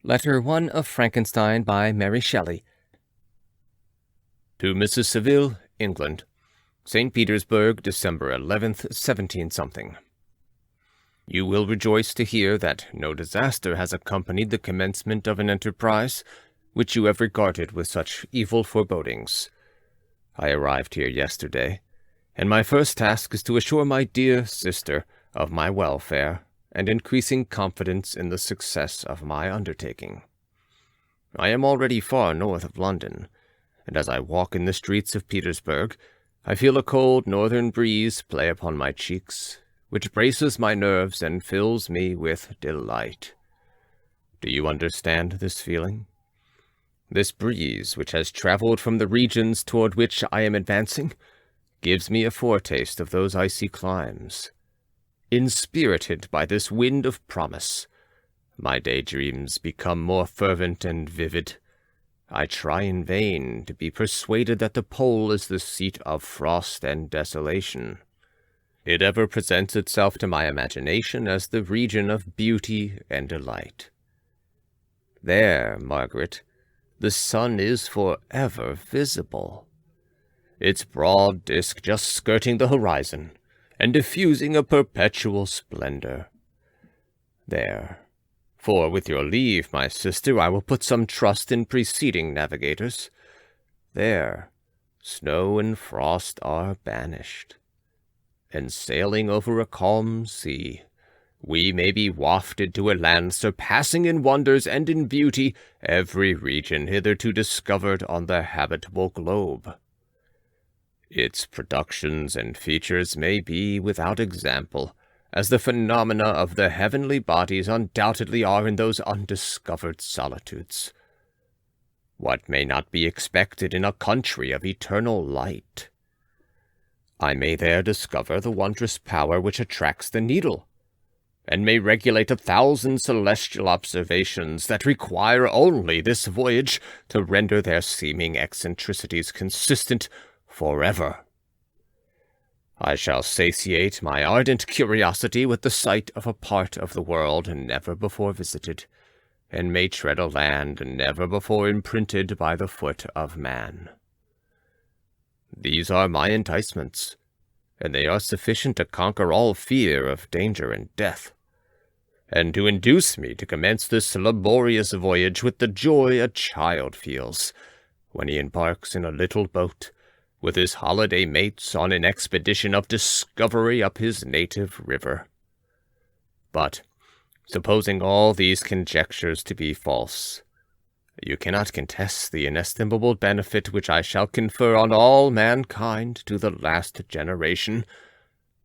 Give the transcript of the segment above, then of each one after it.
Letter 1 of Frankenstein by Mary Shelley. To Mrs. Saville, England. St. Petersburg, December 11th, 17-something. You will rejoice to hear that no disaster has accompanied the commencement of an enterprise which you have regarded with such evil forebodings. I arrived here yesterday, and my first task is to assure my dear sister of my welfare and increasing confidence in the success of my undertaking. I am already far north of London, and as I walk in the streets of Petersburg, I feel a cold northern breeze play upon my cheeks, which braces my nerves and fills me with delight. Do you understand this feeling? This breeze, which has traveled from the regions toward which I am advancing, gives me a foretaste of those icy climes. Inspirited by this wind of promise, my daydreams become more fervent and vivid. I try in vain to be persuaded that the pole is the seat of frost and desolation. It ever presents itself to my imagination as the region of beauty and delight. There, Margaret, the sun is forever visible, its broad disk just skirting the horizon, and diffusing a perpetual splendor. There, for with your leave, my sister, I will put some trust in preceding navigators. There, snow and frost are banished, and sailing over a calm sea, we may be wafted to a land surpassing in wonders and in beauty every region hitherto discovered on the habitable globe. Its productions and features may be without example, as the phenomena of the heavenly bodies undoubtedly are in those undiscovered solitudes. What may not be expected in a country of eternal light? I may there discover the wondrous power which attracts the needle, and may regulate 1,000 celestial observations that require only this voyage to render their seeming eccentricities consistent forever. I shall satiate my ardent curiosity with the sight of a part of the world never before visited, and may tread a land never before imprinted by the foot of man. These are my enticements, and they are sufficient to conquer all fear of danger and death, and to induce me to commence this laborious voyage with the joy a child feels when he embarks in a little boat with his holiday mates on an expedition of discovery up his native river. But, supposing all these conjectures to be false, you cannot contest the inestimable benefit which I shall confer on all mankind to the last generation,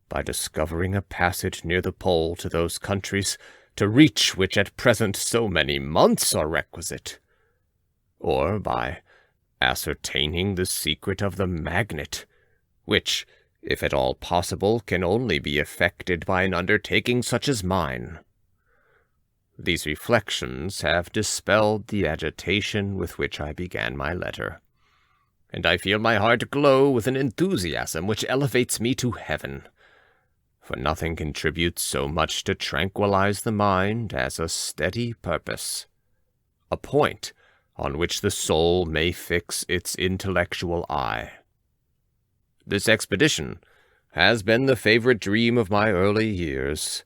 by discovering a passage near the pole to those countries, to reach which at present so many months are requisite, or by ascertaining the secret of the magnet, which, if at all possible, can only be effected by an undertaking such as mine. These reflections have dispelled the agitation with which I began my letter, and I feel my heart glow with an enthusiasm which elevates me to heaven, for nothing contributes so much to tranquilize the mind as a steady purpose, a point on which the soul may fix its intellectual eye. This expedition has been the favorite dream of my early years.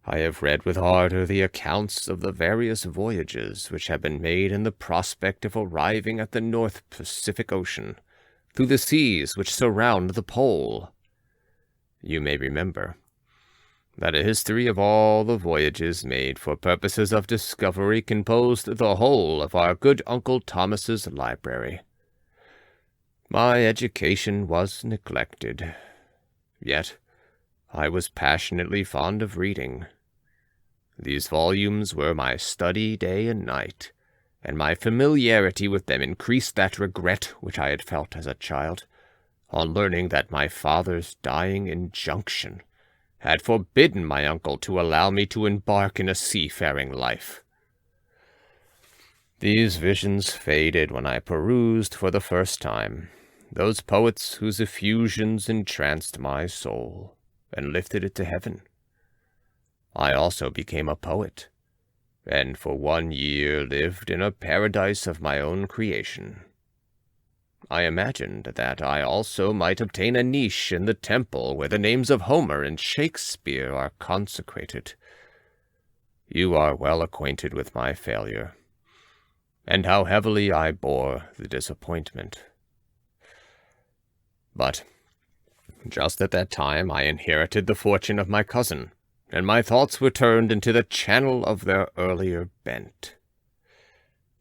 I have read with ardor the accounts of the various voyages which have been made in the prospect of arriving at the North Pacific Ocean, through the seas which surround the pole. You may remember that a history of all the voyages made for purposes of discovery composed the whole of our good Uncle Thomas's library. My education was neglected, yet I was passionately fond of reading. These volumes were my study day and night, and my familiarity with them increased that regret which I had felt as a child, on learning that my father's dying injunction had forbidden my uncle to allow me to embark in a seafaring life. These visions faded when I perused for the first time those poets whose effusions entranced my soul and lifted it to heaven. I also became a poet, and for 1 year lived in a paradise of my own creation. I imagined that I also might obtain a niche in the temple where the names of Homer and Shakespeare are consecrated. You are well acquainted with my failure, and how heavily I bore the disappointment. But just at that time I inherited the fortune of my cousin, and my thoughts were turned into the channel of their earlier bent.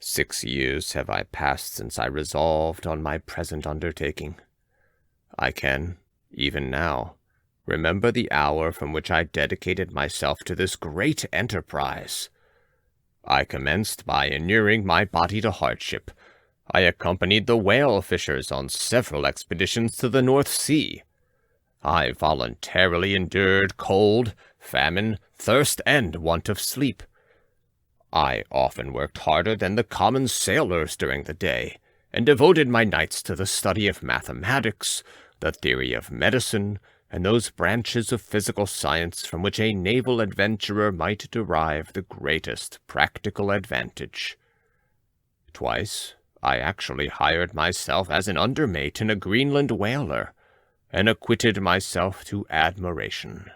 6 years have I passed since I resolved on my present undertaking. I can, even now, remember the hour from which I dedicated myself to this great enterprise. I commenced by inuring my body to hardship. I accompanied the whale fishers on several expeditions to the North Sea. I voluntarily endured cold, famine, thirst, and want of sleep. I often worked harder than the common sailors during the day, and devoted my nights to the study of mathematics, the theory of medicine, and those branches of physical science from which a naval adventurer might derive the greatest practical advantage. Twice I actually hired myself as an undermate in a Greenland whaler, and acquitted myself to admiration.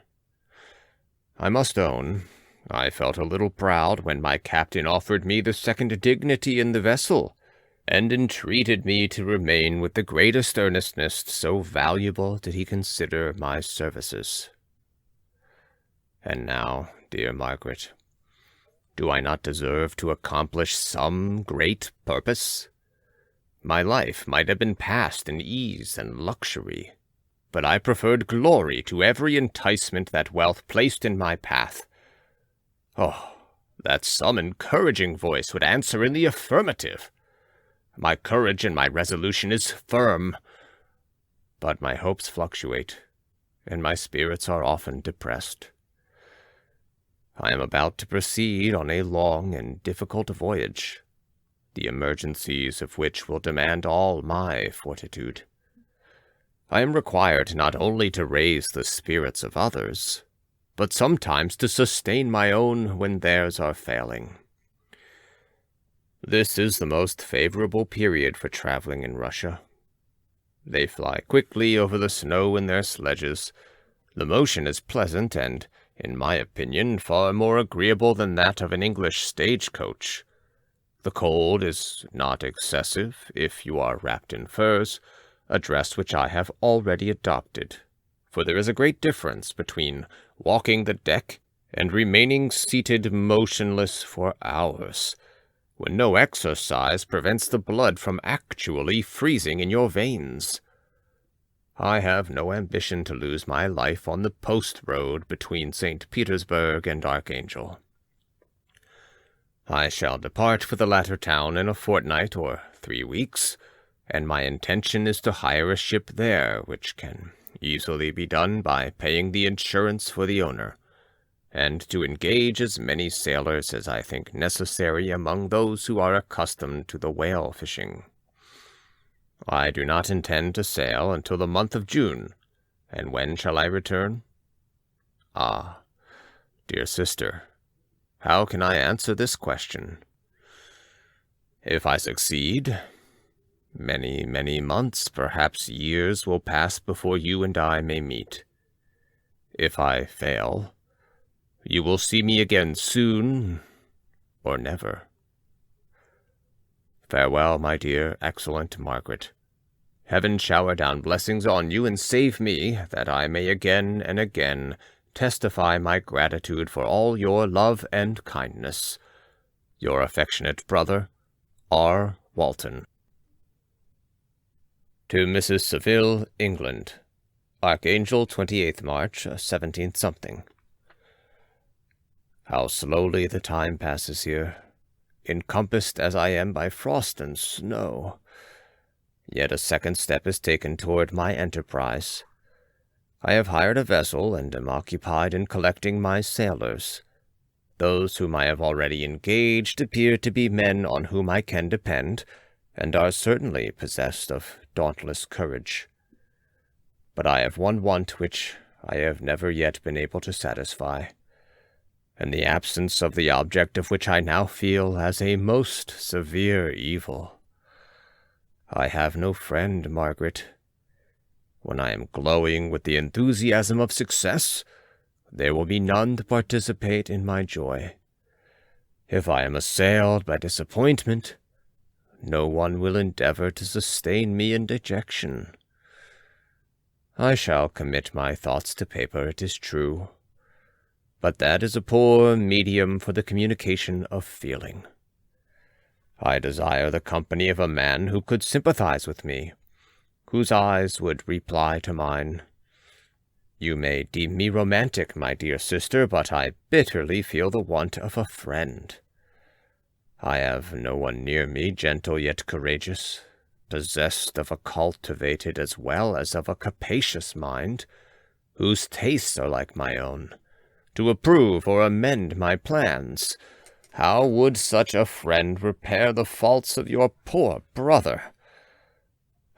I must own, I felt a little proud when my captain offered me the second dignity in the vessel, and entreated me to remain with the greatest earnestness, so valuable did he consider my services. And now, dear Margaret, do I not deserve to accomplish some great purpose? My life might have been passed in ease and luxury, but I preferred glory to every enticement that wealth placed in my path. Oh, that some encouraging voice would answer in the affirmative! My courage and my resolution is firm, but my hopes fluctuate, and my spirits are often depressed. I am about to proceed on a long and difficult voyage, the emergencies of which will demand all my fortitude. I am required not only to raise the spirits of others, but sometimes to sustain my own when theirs are failing. This is the most favorable period for traveling in Russia. They fly quickly over the snow in their sledges. The motion is pleasant and, in my opinion, far more agreeable than that of an English stagecoach. The cold is not excessive if you are wrapped in furs, a dress which I have already adopted, for there is a great difference between walking the deck and remaining seated motionless for hours, when no exercise prevents the blood from actually freezing in your veins. I have no ambition to lose my life on the post road between St. Petersburg and Archangel. I shall depart for the latter town in a fortnight or 3 weeks, and my intention is to hire a ship there, which can easily be done by paying the insurance for the owner, and to engage as many sailors as I think necessary among those who are accustomed to the whale fishing. I do not intend to sail until the month of June, and when shall I return? Ah, dear sister, how can I answer this question? If I succeed, many, many months, perhaps years, will pass before you and I may meet. If I fail, you will see me again soon, or never. Farewell, my dear, excellent Margaret. Heaven shower down blessings on you, and save me, that I may again and again testify my gratitude for all your love and kindness. Your affectionate brother, R. Walton. To Mrs. Saville, England. Archangel, 28th March, 17th something. How slowly the time passes here, encompassed as I am by frost and snow. Yet a second step is taken toward my enterprise. I have hired a vessel and am occupied in collecting my sailors. Those whom I have already engaged appear to be men on whom I can depend, and are certainly possessed of dauntless courage. But I have one want which I have never yet been able to satisfy, and the absence of the object of which I now feel as a most severe evil. I have no friend, Margaret. When I am glowing with the enthusiasm of success, there will be none to participate in my joy. If I am assailed by disappointment, no one will endeavour to sustain me in dejection. I shall commit my thoughts to paper, it is true, but that is a poor medium for the communication of feeling. I desire the company of a man who could sympathize with me, whose eyes would reply to mine. You may deem me romantic, my dear sister, but I bitterly feel the want of a friend. I have no one near me, gentle yet courageous, possessed of a cultivated as well as of a capacious mind, whose tastes are like my own, to approve or amend my plans. How would such a friend repair the faults of your poor brother?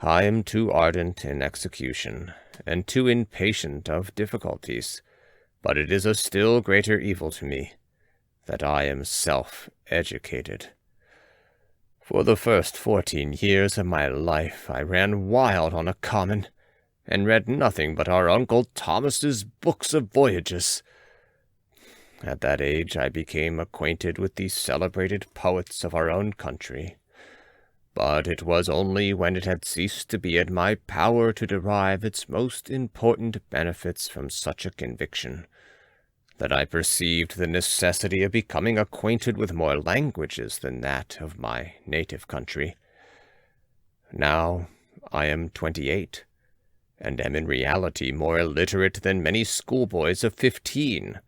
I am too ardent in execution, and too impatient of difficulties, but it is a still greater evil to me that I am self-educated. For the first 14 years of my life I ran wild on a common, and read nothing but our Uncle Thomas's books of voyages. At that age I became acquainted with the celebrated poets of our own country, but it was only when it had ceased to be in my power to derive its most important benefits from such a conviction that I perceived the necessity of becoming acquainted with more languages than that of my native country. Now I am 28, and am in reality more illiterate than many schoolboys of 15.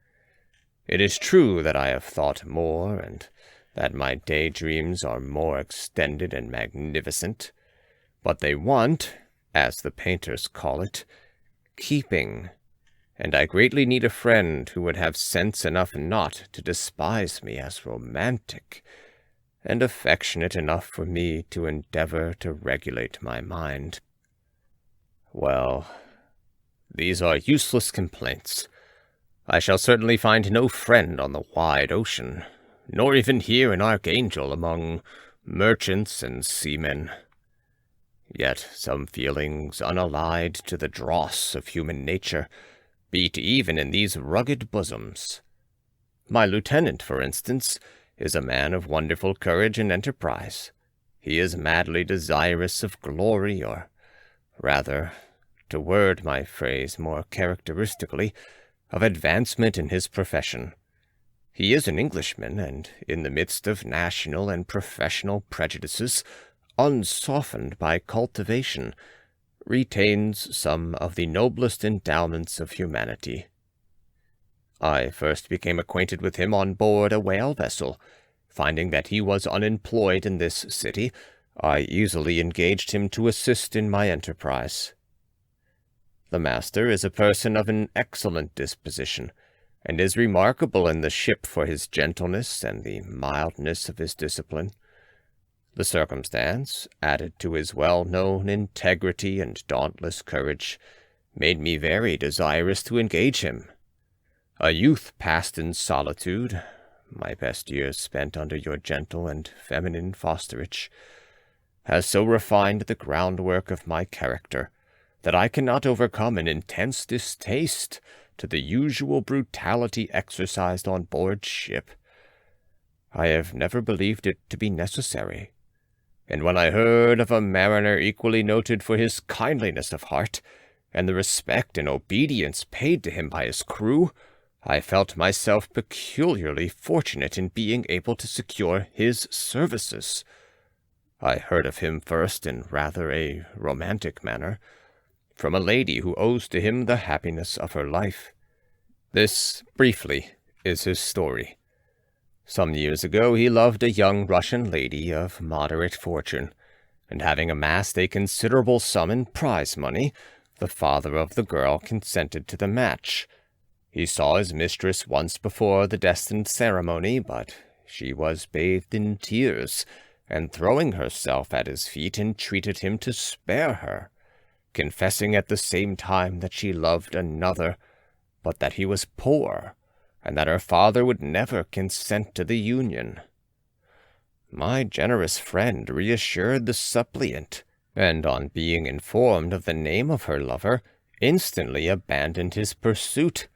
It is true that I have thought more, and that my daydreams are more extended and magnificent, but they want, as the painters call it, keeping, and I greatly need a friend who would have sense enough not to despise me as romantic, and affectionate enough for me to endeavour to regulate my mind. Well, these are useless complaints. I shall certainly find no friend on the wide ocean, nor even here in Archangel among merchants and seamen. Yet some feelings unallied to the dross of human nature beat even in these rugged bosoms. My lieutenant, for instance, is a man of wonderful courage and enterprise. He is madly desirous of glory, or rather, to word my phrase more characteristically, of advancement in his profession. He is an Englishman, and in the midst of national and professional prejudices, unsoftened by cultivation, retains some of the noblest endowments of humanity. I first became acquainted with him on board a whale vessel. Finding that he was unemployed in this city, I easily engaged him to assist in my enterprise. The master is a person of an excellent disposition, and is remarkable in the ship for his gentleness and the mildness of his discipline. The circumstance, added to his well-known integrity and dauntless courage, made me very desirous to engage him. A youth passed in solitude, my best years spent under your gentle and feminine fosterage, has so refined the groundwork of my character that I cannot overcome an intense distaste to the usual brutality exercised on board ship. I have never believed it to be necessary, and when I heard of a mariner equally noted for his kindliness of heart, and the respect and obedience paid to him by his crew, I felt myself peculiarly fortunate in being able to secure his services. I heard of him first in rather a romantic manner, from a lady who owes to him the happiness of her life. This, briefly, is his story. Some years ago he loved a young Russian lady of moderate fortune, and having amassed a considerable sum in prize money, the father of the girl consented to the match. He saw his mistress once before the destined ceremony, but she was bathed in tears, and throwing herself at his feet entreated him to spare her, confessing at the same time that she loved another, but that he was poor, and that her father would never consent to the union. My generous friend reassured the suppliant, and on being informed of the name of her lover, instantly abandoned his pursuit.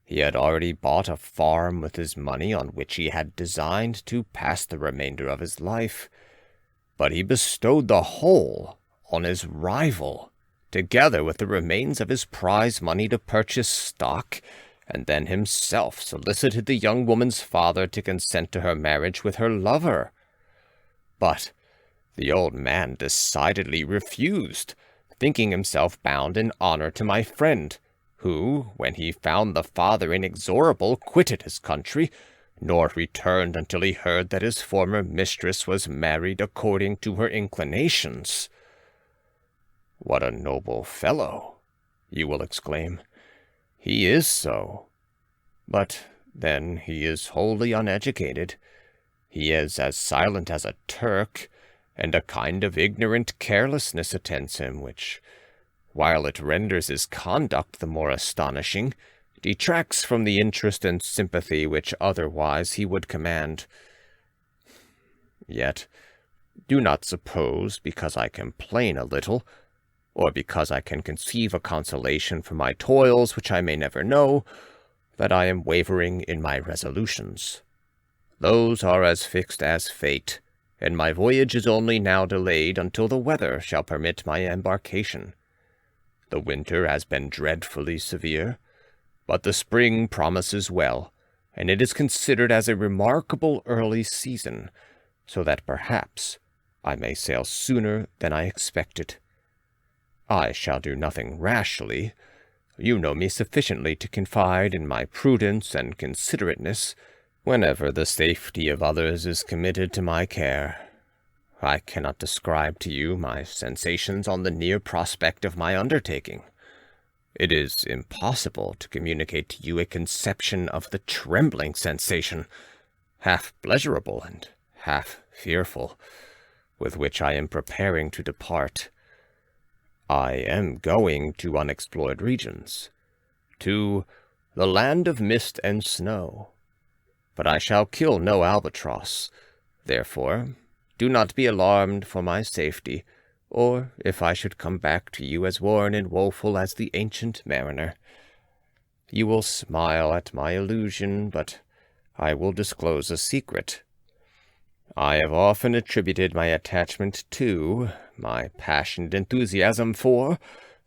He had already bought a farm with his money on which he had designed to pass the remainder of his life, but he bestowed the whole on his rival, together with the remains of his prize money to purchase stock, and then himself solicited the young woman's father to consent to her marriage with her lover. But the old man decidedly refused, thinking himself bound in honor to my friend, who, when he found the father inexorable, quitted his country, nor returned until he heard that his former mistress was married according to her inclinations. What a noble fellow, you will exclaim. He is so. But then he is wholly uneducated. He is as silent as a Turk, and a kind of ignorant carelessness attends him, which, while it renders his conduct the more astonishing, detracts from the interest and sympathy which otherwise he would command. Yet, do not suppose, because I complain a little, or because I can conceive a consolation for my toils which I may never know, that I am wavering in my resolutions. Those are as fixed as fate, and my voyage is only now delayed until the weather shall permit my embarkation. The winter has been dreadfully severe, but the spring promises well, and it is considered as a remarkable early season, so that perhaps I may sail sooner than I expected. I shall do nothing rashly. You know me sufficiently to confide in my prudence and considerateness whenever the safety of others is committed to my care. I cannot describe to you my sensations on the near prospect of my undertaking. It is impossible to communicate to you a conception of the trembling sensation, half pleasurable and half fearful, with which I am preparing to depart. I am going to unexplored regions, to the land of mist and snow, but I shall kill no albatross. Therefore, do not be alarmed for my safety, or if I should come back to you as worn and woeful as the ancient mariner. You will smile at my illusion, but I will disclose a secret. I have often attributed my attachment to, my passionate enthusiasm for,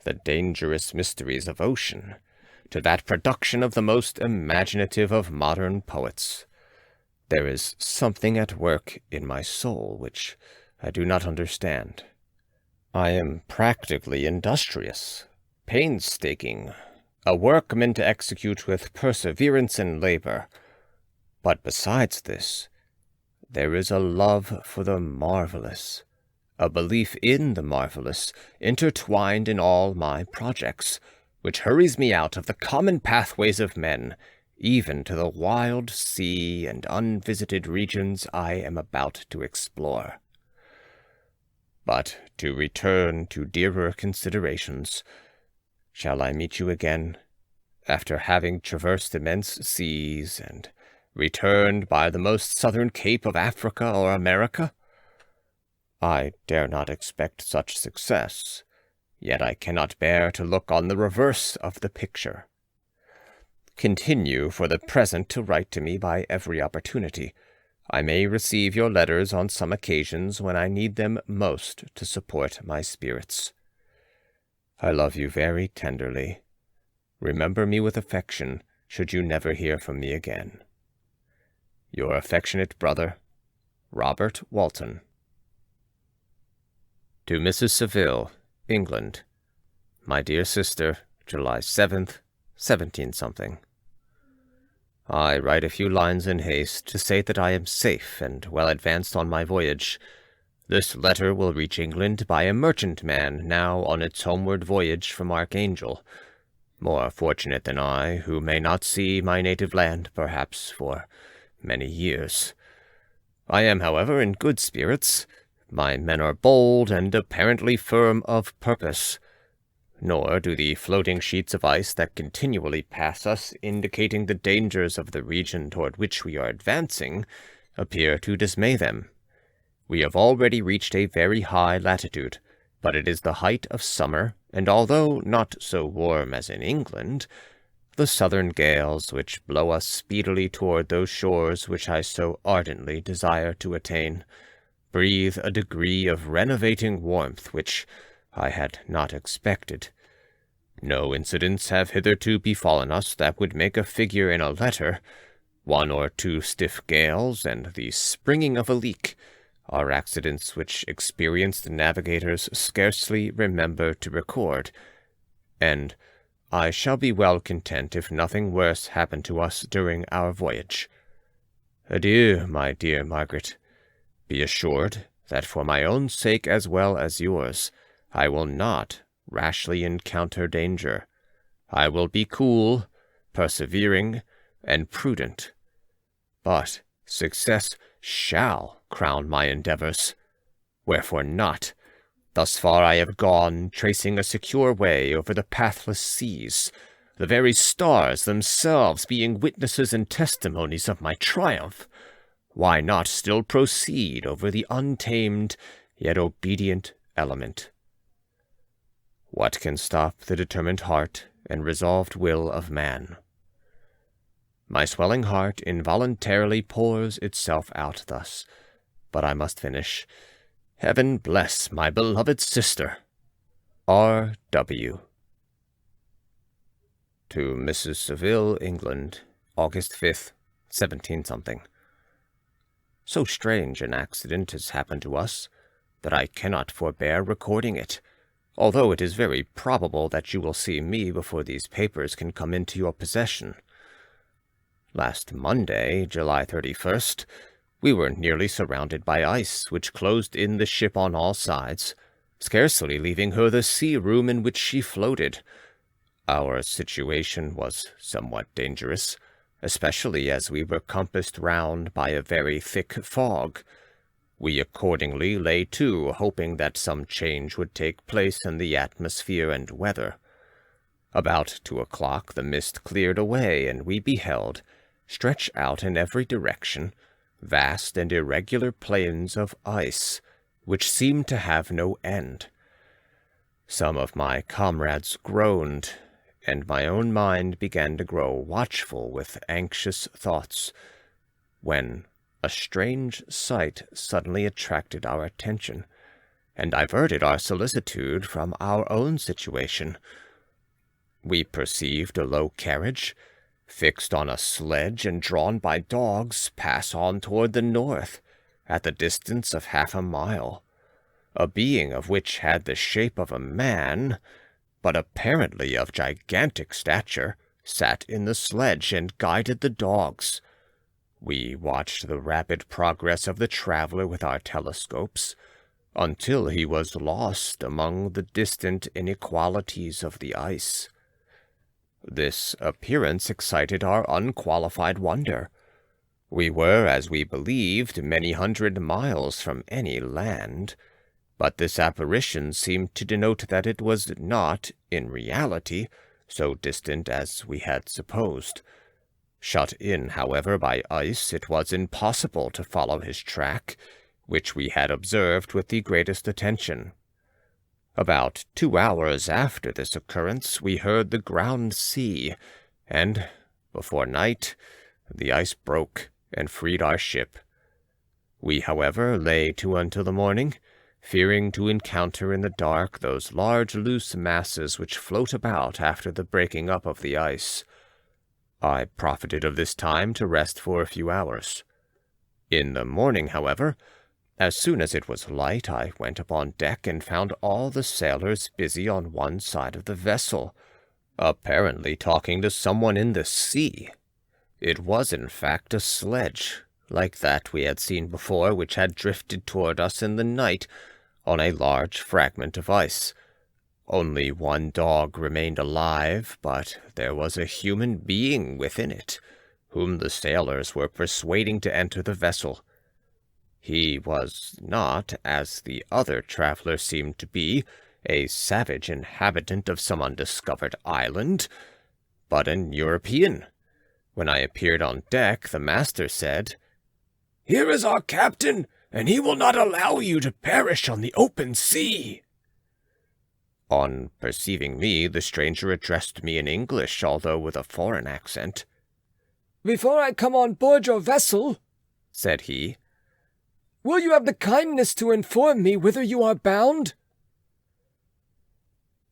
the dangerous mysteries of ocean, to that production of the most imaginative of modern poets. There is something at work in my soul which I do not understand. I am practically industrious, painstaking, a workman to execute with perseverance and labor. But besides this, there is a love for the marvelous, a belief in the marvelous, intertwined in all my projects, which hurries me out of the common pathways of men, even to the wild sea and unvisited regions I am about to explore. But to return to dearer considerations, shall I meet you again, after having traversed immense seas and returned by the most southern cape of Africa or America? I dare not expect such success, yet I cannot bear to look on the reverse of the picture. Continue for the present to write to me by every opportunity. I may receive your letters on some occasions when I need them most to support my spirits. I love you very tenderly. Remember me with affection, should you never hear from me again. Your affectionate brother, Robert Walton. To Mrs. Saville, England. My dear sister, July 7th, 17-something. I write a few lines in haste to say that I am safe and well advanced on my voyage. This letter will reach England by a merchantman now on its homeward voyage from Archangel, more fortunate than I, who may not see my native land, perhaps, for many years. I am, however, in good spirits. My men are bold and apparently firm of purpose. nor do the floating sheets of ice that continually pass us, indicating the dangers of the region toward which we are advancing, appear to dismay them. We have already reached a very high latitude, but it is the height of summer, and although not so warm as in England, the southern gales which blow us speedily toward those shores which I so ardently desire to attain, breathe a degree of renovating warmth which I had not expected. No incidents have hitherto befallen us that would make a figure in a letter. 1 or 2 stiff gales, and the springing of a leak, are accidents which experienced navigators scarcely remember to record, and I shall be well content if nothing worse happen to us during our voyage. Adieu, my dear Margaret. Be assured that for my own sake as well as yours, I will not rashly encounter danger. I will be cool, persevering, and prudent. But success shall crown my endeavours. Wherefore not? Thus far I have gone, tracing a secure way over the pathless seas, the very stars themselves being witnesses and testimonies of my triumph. Why not still proceed over the untamed, yet obedient element? What can stop the determined heart and resolved will of man? My swelling heart involuntarily pours itself out thus, but I must finish. Heaven bless my beloved sister. R.W. To Mrs. Saville, England, August 5th, 17-something. So strange an accident has happened to us that I cannot forbear recording it, although it is very probable that you will see me before these papers can come into your possession. Last Monday, July 31st, we were nearly surrounded by ice, which closed in the ship on all sides, scarcely leaving her the sea-room in which she floated. Our situation was somewhat dangerous, especially as we were compassed round by a very thick fog. We accordingly lay to, hoping that some change would take place in the atmosphere and weather. About 2 o'clock the mist cleared away, and we beheld, stretched out in every direction, vast and irregular plains of ice, which seemed to have no end. Some of my comrades groaned, and my own mind began to grow watchful with anxious thoughts, when a strange sight suddenly attracted our attention, and diverted our solicitude from our own situation. We perceived a low carriage, fixed on a sledge and drawn by dogs, pass on toward the north, at the distance of 1/2 mile. A being of which had the shape of a man, but apparently of gigantic stature, sat in the sledge and guided the dogs. We watched the rapid progress of the traveler with our telescopes, until he was lost among the distant inequalities of the ice. This appearance excited our unqualified wonder. We were, as we believed, many hundred miles from any land, but this apparition seemed to denote that it was not, in reality, so distant as we had supposed. Shut in, however, by ice, it was impossible to follow his track, which we had observed with the greatest attention. About 2 hours after this occurrence, we heard the ground sea, and, before night, the ice broke and freed our ship. We, however, lay to until the morning, fearing to encounter in the dark those large loose masses which float about after the breaking up of the ice. I profited of this time to rest for a few hours. In the morning, however, as soon as it was light, I went upon deck and found all the sailors busy on one side of the vessel, apparently talking to someone in the sea. It was, in fact, a sledge, like that we had seen before, which had drifted toward us in the night on a large fragment of ice. Only one dog remained alive, but there was a human being within it, whom the sailors were persuading to enter the vessel. He was not, as the other traveler seemed to be, a savage inhabitant of some undiscovered island, but an European. When I appeared on deck, the master said, "Here is our captain, and he will not allow you to perish on the open sea." On perceiving me, the stranger addressed me in English, although with a foreign accent. "Before I come on board your vessel," said he, "will you have the kindness to inform me whither you are bound?"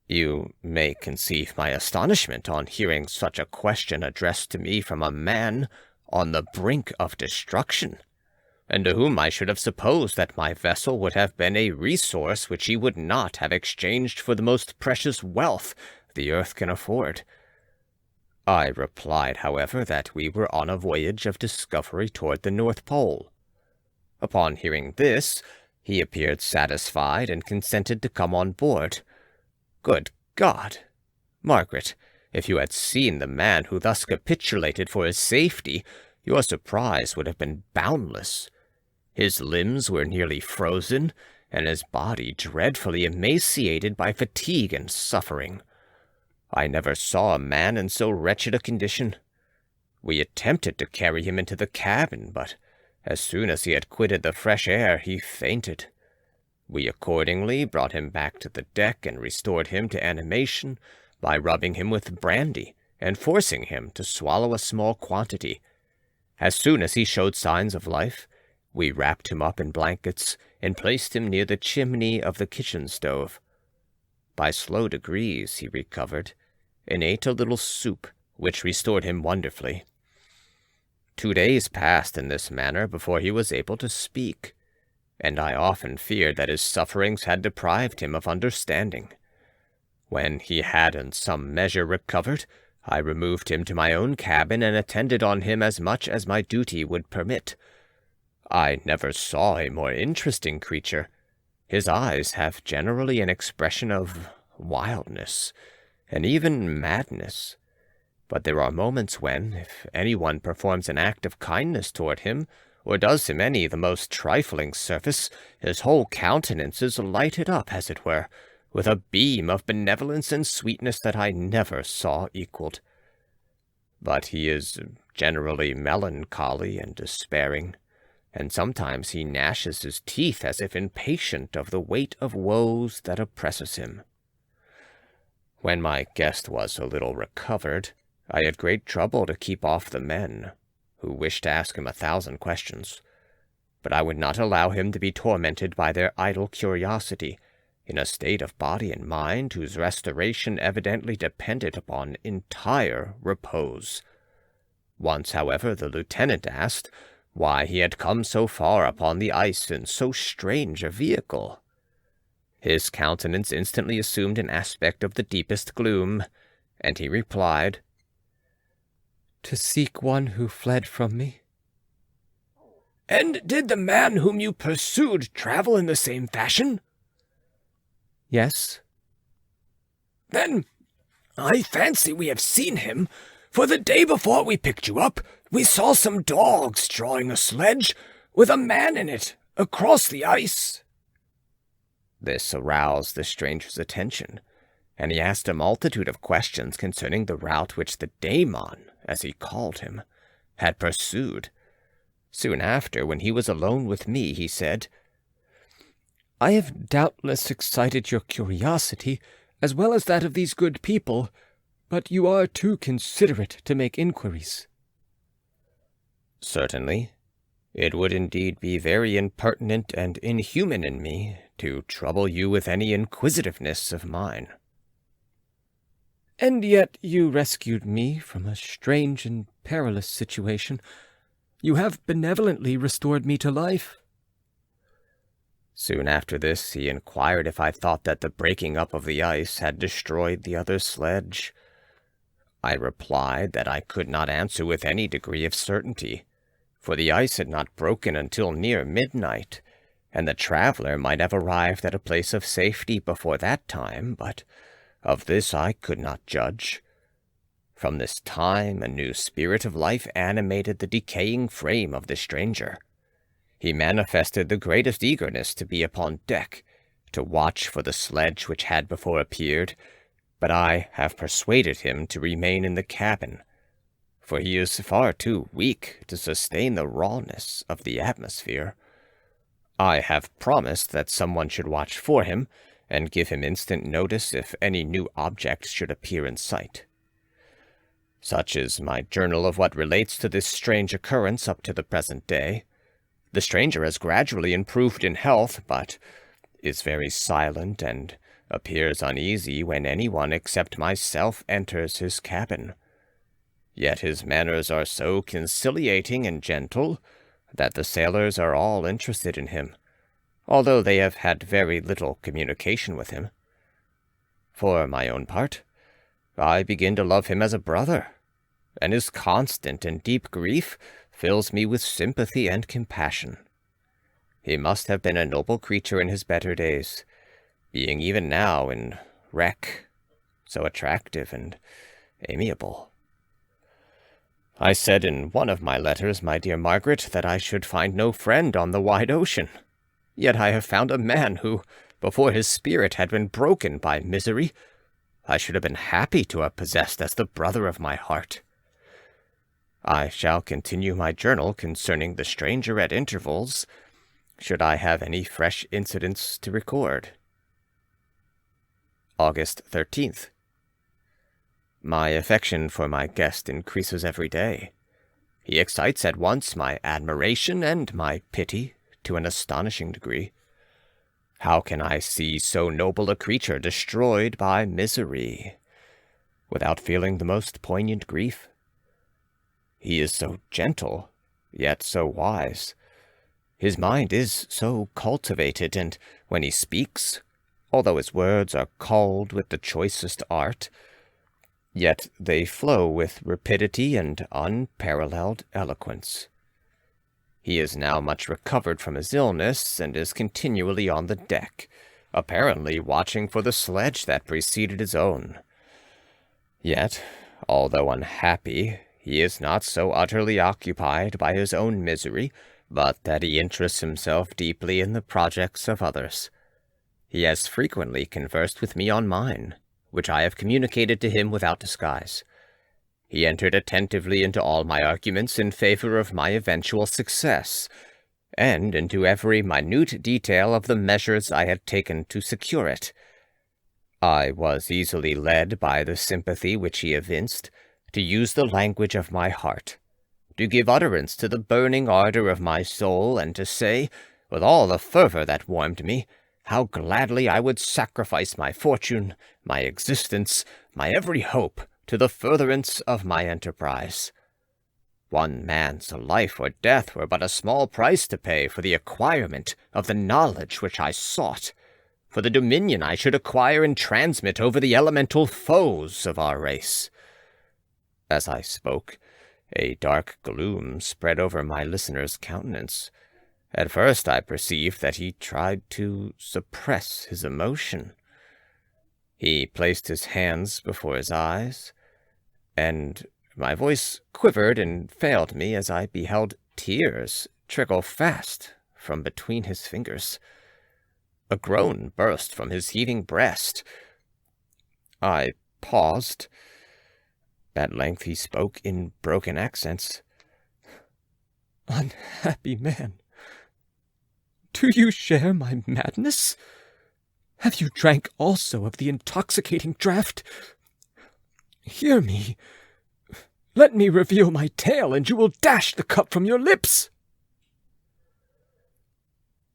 You may conceive my astonishment on hearing such a question addressed to me from a man on the brink of destruction, and to whom I should have supposed that my vessel would have been a resource which he would not have exchanged for the most precious wealth the earth can afford. I replied, however, that we were on a voyage of discovery toward the North Pole. Upon hearing this, he appeared satisfied and consented to come on board. Good God! Margaret, if you had seen the man who thus capitulated for his safety, your surprise would have been boundless. His limbs were nearly frozen, and his body dreadfully emaciated by fatigue and suffering. I never saw a man in so wretched a condition. We attempted to carry him into the cabin, but as soon as he had quitted the fresh air, he fainted. We accordingly brought him back to the deck and restored him to animation by rubbing him with brandy and forcing him to swallow a small quantity. As soon as he showed signs of life, we wrapped him up in blankets and placed him near the chimney of the kitchen stove. By slow degrees he recovered, and ate a little soup, which restored him wonderfully. 2 days passed in this manner before he was able to speak, and I often feared that his sufferings had deprived him of understanding. When he had in some measure recovered, I removed him to my own cabin and attended on him as much as my duty would permit. I never saw a more interesting creature. His eyes have generally an expression of wildness, and even madness. But there are moments when, if anyone performs an act of kindness toward him, or does him any the most trifling service, his whole countenance is lighted up, as it were, with a beam of benevolence and sweetness that I never saw equalled. But he is generally melancholy and despairing, and sometimes he gnashes his teeth as if impatient of the weight of woes that oppresses him. When my guest was a little recovered, I had great trouble to keep off the men, who wished to ask him 1,000 questions, but I would not allow him to be tormented by their idle curiosity, in a state of body and mind whose restoration evidently depended upon entire repose. Once, however, the lieutenant asked why he had come so far upon the ice in so strange a vehicle. His countenance instantly assumed an aspect of the deepest gloom, and he replied, "To seek one who fled from me." "And did the man whom you pursued travel in the same fashion?" "Yes." "Then I fancy we have seen him, for the day before we picked you up, we saw some dogs drawing a sledge with a man in it across the ice." This aroused the stranger's attention, and he asked a multitude of questions concerning the route which the daemon, as he called him, had pursued. Soon after, when he was alone with me, he said, "I have doubtless excited your curiosity, as well as that of these good people, but you are too considerate to make inquiries." "Certainly. It would indeed be very impertinent and inhuman in me to trouble you with any inquisitiveness of mine." "And yet you rescued me from a strange and perilous situation. You have benevolently restored me to life." Soon after this, he inquired if I thought that the breaking up of the ice had destroyed the other sledge. I replied that I could not answer with any degree of certainty, for the ice had not broken until near midnight, and the traveler might have arrived at a place of safety before that time, but of this I could not judge. From this time a new spirit of life animated the decaying frame of the stranger. He manifested the greatest eagerness to be upon deck, to watch for the sledge which had before appeared, but I have persuaded him to remain in the cabin, for he is far too weak to sustain the rawness of the atmosphere. I have promised that someone should watch for him, and give him instant notice if any new object should appear in sight. Such is my journal of what relates to this strange occurrence up to the present day. The stranger has gradually improved in health, but is very silent and appears uneasy when anyone except myself enters his cabin. Yet his manners are so conciliating and gentle that the sailors are all interested in him, although they have had very little communication with him. For my own part, I begin to love him as a brother, and his constant and deep grief fills me with sympathy and compassion. He must have been a noble creature in his better days, being even now in wreck, so attractive and amiable. I said in one of my letters, my dear Margaret, that I should find no friend on the wide ocean. Yet I have found a man who, before his spirit had been broken by misery, I should have been happy to have possessed as the brother of my heart. I shall continue my journal concerning the stranger at intervals, should I have any fresh incidents to record. August 13th. My affection for my guest increases every day. He excites at once my admiration and my pity to an astonishing degree. How can I see so noble a creature destroyed by misery, without feeling the most poignant grief? He is so gentle, yet so wise. His mind is so cultivated, and when he speaks, although his words are culled with the choicest art, yet they flow with rapidity and unparalleled eloquence. He is now much recovered from his illness, and is continually on the deck, apparently watching for the sledge that preceded his own. Yet, although unhappy, he is not so utterly occupied by his own misery, but that he interests himself deeply in the projects of others. He has frequently conversed with me on mine, which I have communicated to him without disguise. He entered attentively into all my arguments in favor of my eventual success, and into every minute detail of the measures I had taken to secure it. I was easily led by the sympathy which he evinced to use the language of my heart, to give utterance to the burning ardor of my soul, and to say, with all the fervor that warmed me, how gladly I would sacrifice my fortune, my existence, my every hope, to the furtherance of my enterprise. One man's life or death were but a small price to pay for the acquirement of the knowledge which I sought, for the dominion I should acquire and transmit over the elemental foes of our race. As I spoke, a dark gloom spread over my listener's countenance. At first I perceived that he tried to suppress his emotion. He placed his hands before his eyes, and my voice quivered and failed me as I beheld tears trickle fast from between his fingers. A groan burst from his heaving breast. I paused. At length he spoke in broken accents. "Unhappy man, do you share my madness? Have you drank also of the intoxicating draught? Hear me. Let me reveal my tale, and you will dash the cup from your lips."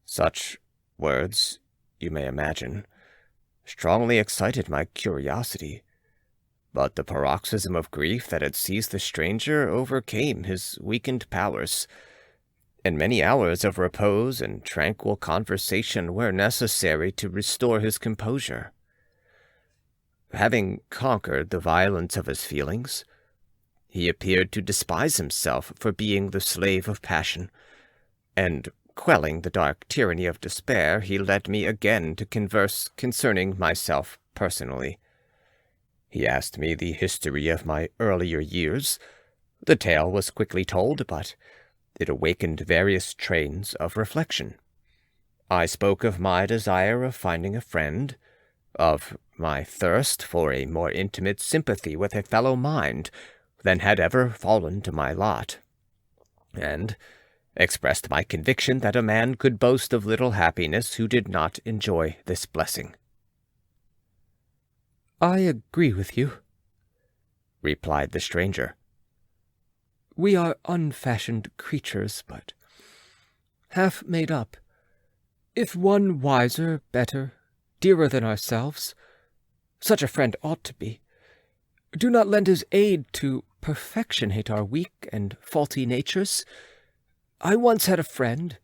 Such words, you may imagine, strongly excited my curiosity, but the paroxysm of grief that had seized the stranger overcame his weakened powers, and many hours of repose and tranquil conversation were necessary to restore his composure. Having conquered the violence of his feelings, he appeared to despise himself for being the slave of passion, and, quelling the dark tyranny of despair, he led me again to converse concerning myself personally. He asked me the history of my earlier years. The tale was quickly told, but it awakened various trains of reflection. I spoke of my desire of finding a friend, of my thirst for a more intimate sympathy with a fellow mind than had ever fallen to my lot, and expressed my conviction that a man could boast of little happiness who did not enjoy this blessing. "I agree with you," replied the stranger. "We are unfashioned creatures, but half made up. If one wiser, better, dearer than ourselves, such a friend ought to be, do not lend his aid to perfectionate our weak and faulty natures. I once had a friend,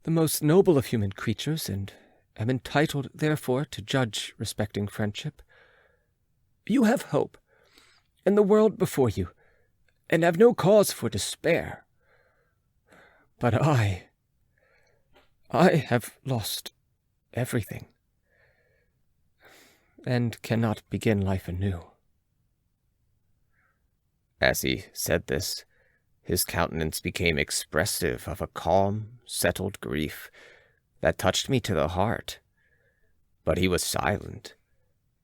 the most noble of human creatures, and am entitled, therefore, to judge respecting friendship. You have hope, and the world before you, and have no cause for despair. But I have lost everything, and cannot begin life anew." As he said this, his countenance became expressive of a calm, settled grief that touched me to the heart. But he was silent,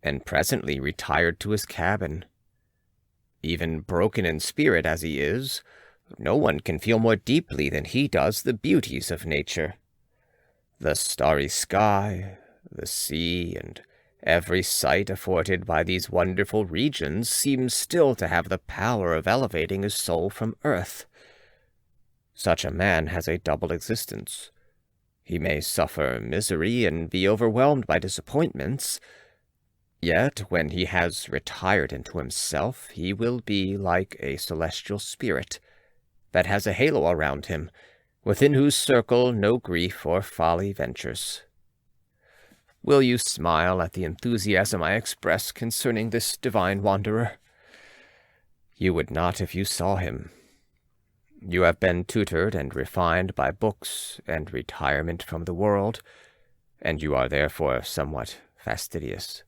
and presently retired to his cabin. Even broken in spirit as he is, no one can feel more deeply than he does the beauties of nature. The starry sky, the sea, and every sight afforded by these wonderful regions seems still to have the power of elevating his soul from earth. Such a man has a double existence. He may suffer misery and be overwhelmed by disappointments, yet when he has retired into himself, he will be like a celestial spirit that has a halo around him, within whose circle no grief or folly ventures. Will you smile at the enthusiasm I express concerning this divine wanderer? You would not if you saw him. You have been tutored and refined by books and retirement from the world, and you are therefore somewhat fastidious.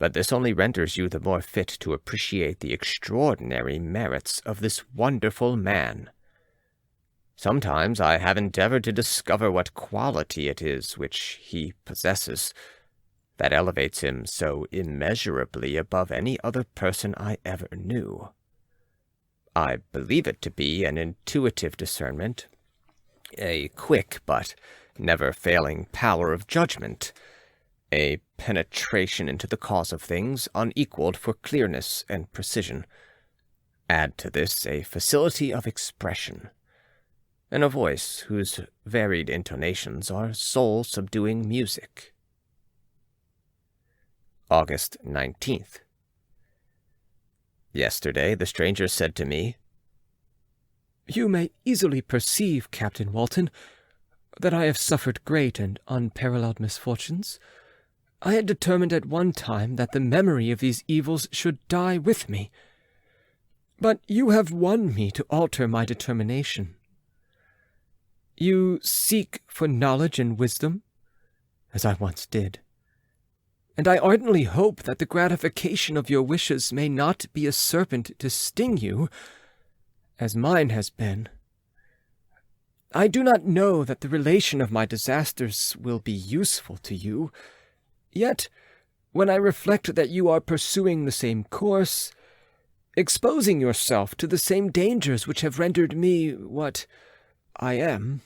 But this only renders you the more fit to appreciate the extraordinary merits of this wonderful man. Sometimes I have endeavored to discover what quality it is which he possesses that elevates him so immeasurably above any other person I ever knew. I believe it to be an intuitive discernment, a quick but never failing power of judgment, a penetration into the cause of things unequaled for clearness and precision. Add to this a facility of expression, and a voice whose varied intonations are soul-subduing music. August 19th. Yesterday the stranger said to me, "You may easily perceive, Captain Walton, that I have suffered great and unparalleled misfortunes. I had determined at one time that the memory of these evils should die with me. But you have won me to alter my determination. You seek for knowledge and wisdom, as I once did, and I ardently hope that the gratification of your wishes may not be a serpent to sting you, as mine has been. I do not know that the relation of my disasters will be useful to you, yet when I reflect that you are pursuing the same course, exposing yourself to the same dangers which have rendered me what I am,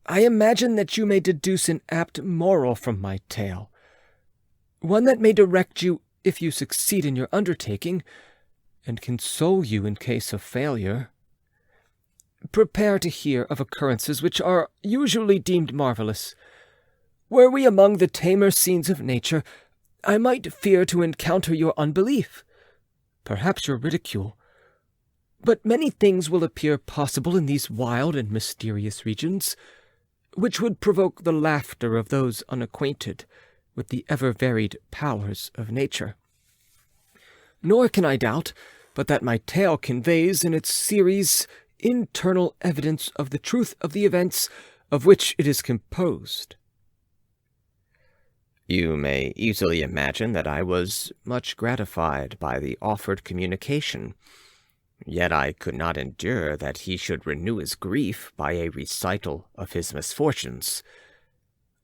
I imagine that you may deduce an apt moral from my tale, one that may direct you if you succeed in your undertaking, and console you in case of failure. Prepare to hear of occurrences which are usually deemed marvelous. Were we among the tamer scenes of nature, I might fear to encounter your unbelief, perhaps your ridicule. But many things will appear possible in these wild and mysterious regions, which would provoke the laughter of those unacquainted with the ever-varied powers of nature. Nor can I doubt but that my tale conveys in its series internal evidence of the truth of the events of which it is composed. You may easily imagine that I was much gratified by the offered communication, Yet I could not endure that he should renew his grief by a recital of his misfortunes.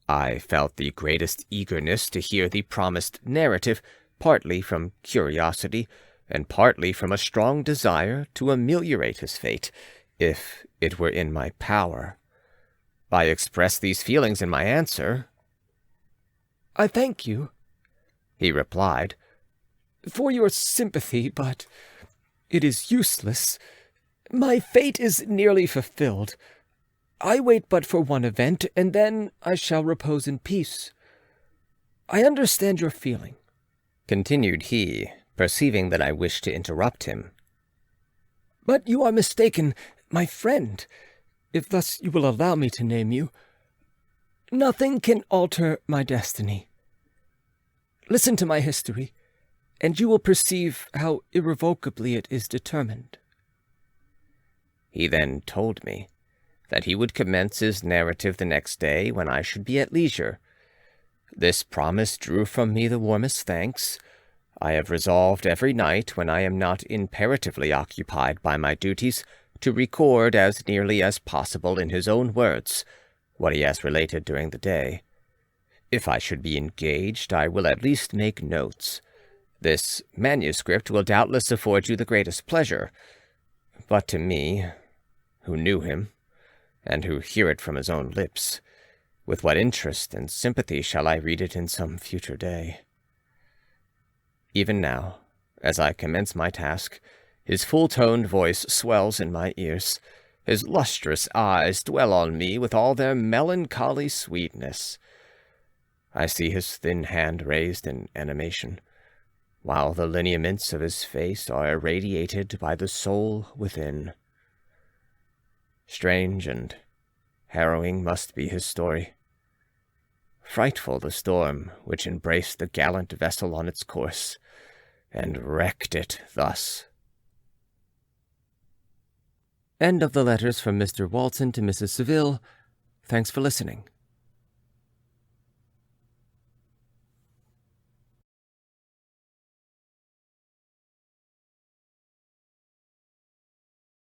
I felt the greatest eagerness to hear the promised narrative, partly from curiosity, and partly from a strong desire to ameliorate his fate, if it were in my power. I expressed these feelings in my answer. "I thank you," he replied, "for your sympathy, but it is useless. My fate is nearly fulfilled. I wait but for one event, and then I shall repose in peace. I understand your feeling," continued he, perceiving that I wished to interrupt him. "but you are mistaken, my friend, if thus you will allow me to name you. Nothing can alter my destiny. Listen to my history, and you will perceive how irrevocably it is determined." He then told me that he would commence his narrative the next day when I should be at leisure. This promise drew from me the warmest thanks. I have resolved every night, when I am not imperatively occupied by my duties, to record as nearly as possible in his own words what he has related during the day. If I should be engaged, I will at least make notes. This manuscript will doubtless afford you the greatest pleasure, but to me, who knew him, and who hear it from his own lips, with what interest and sympathy shall I read it in some future day? Even now, as I commence my task, his full-toned voice swells in my ears, his lustrous eyes dwell on me with all their melancholy sweetness. I see his thin hand raised in animation, while the lineaments of his face are irradiated by the soul within. Strange and harrowing must be his story. Frightful the storm which embraced the gallant vessel on its course, and wrecked it thus. End of the letters from Mr. Walton to Mrs. Saville. Thanks for listening.